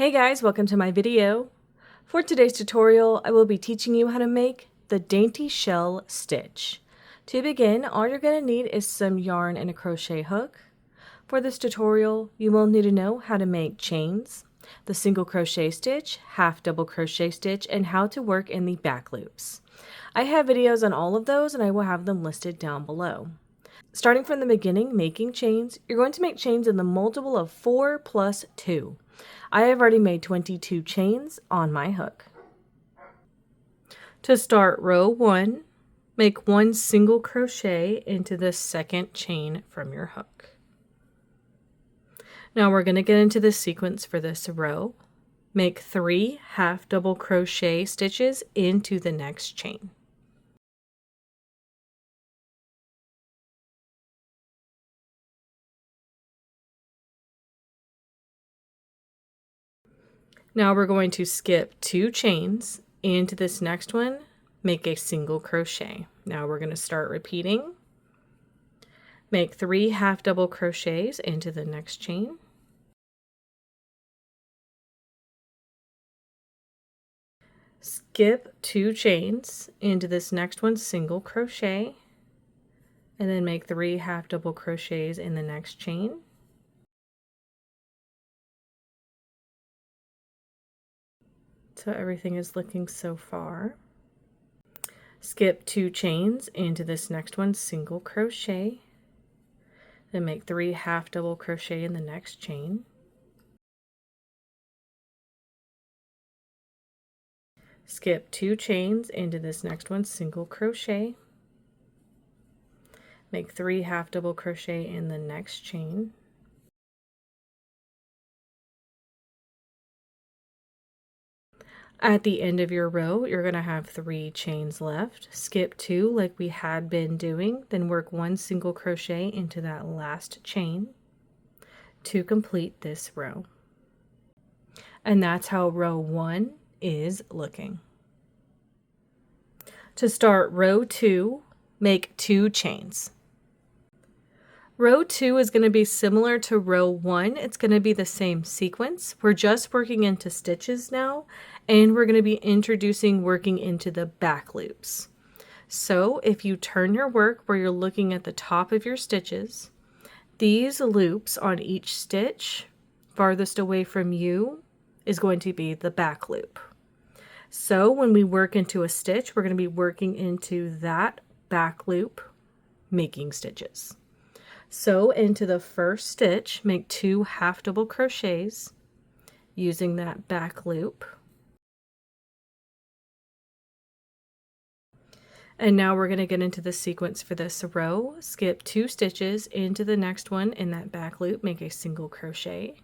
Hey guys, welcome to my video. For today's tutorial, I will be teaching you how to make the dainty shell stitch. To begin, all you're going to need is some yarn and a crochet hook. For this tutorial, you will need to know how to make chains, the single crochet stitch, half double crochet stitch, and how to work in the back loops. I have videos on all of those and I will have them listed down below. Starting from the beginning, making chains, you're going to make chains in the multiple of 4 plus 2. I have already made 22 chains on my hook. To start row 1, make 1 single crochet into the second chain from your hook. Now we're going to get into the sequence for this row. Make 3 half double crochet stitches into the next chain. Now we're going to skip 2 chains into this next one, make a single crochet. Now we're going to start repeating. Make 3 half double crochets into the next chain. Skip 2 chains into this next one, single crochet, and then make 3 half double crochets in the next chain. So everything is looking so far. Skip 2 chains into this next one, single crochet, then make 3 half double crochet in the next chain. Skip 2 chains into this next one, single crochet, make 3 half double crochet in the next chain. At the end of your row, you're going to have 3 chains left. Skip 2 like we had been doing, then work 1 single crochet into that last chain to complete this row. And that's how row 1 is looking. To start row 2, make 2 chains. Row 2 is going to be similar to row 1. It's going to be the same sequence. We're just working into stitches now, and we're going to be introducing working into the back loops. So if you turn your work where you're looking at the top of your stitches, these loops on each stitch farthest away from you is going to be the back loop. So when we work into a stitch, we're going to be working into that back loop, making stitches. So into the first stitch, make 2 half double crochets using that back loop. And now we're going to get into the sequence for this row. Skip 2 stitches into the next one in that back loop, make a single crochet.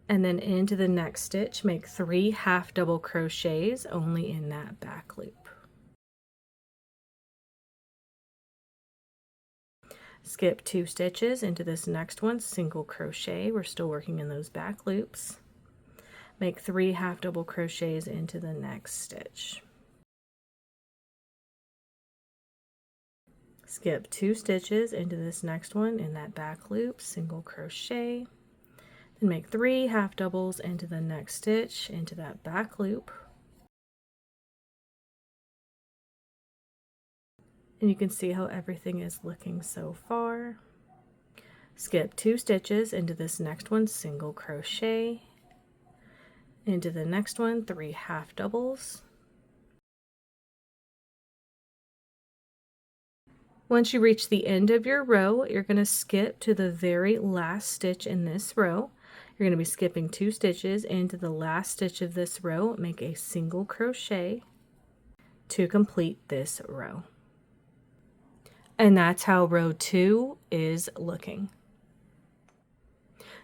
And then into the next stitch, make 3 half double crochets only in that back loop. Skip 2 stitches into this next one, single crochet. We're still working in those back loops. Make 3 half double crochets into the next stitch. Skip 2 stitches into this next one in that back loop, single crochet. Then make 3 half doubles into the next stitch into that back loop. And you can see how everything is looking so far. Skip 2 stitches into this next one, single crochet. Into the next one, 3 half doubles. Once you reach the end of your row, you're going to skip to the very last stitch in this row. You're going to be skipping 2 stitches into the last stitch of this row, make a single crochet to complete this row. And that's how row 2 is looking.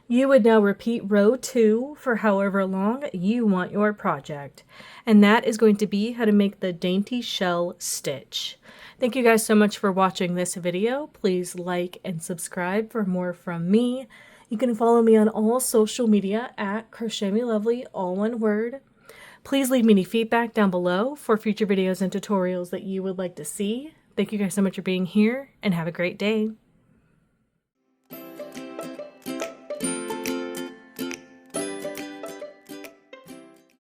You would now repeat row 2 for however long you want your project. And that is going to be how to make the dainty shell stitch. Thank you guys so much for watching this video. Please like and subscribe for more from me. You can follow me on all social media at Crochet Me Lovely, all one word. Please leave me any feedback down below for future videos and tutorials that you would like to see. Thank you guys so much for being here, and have a great day.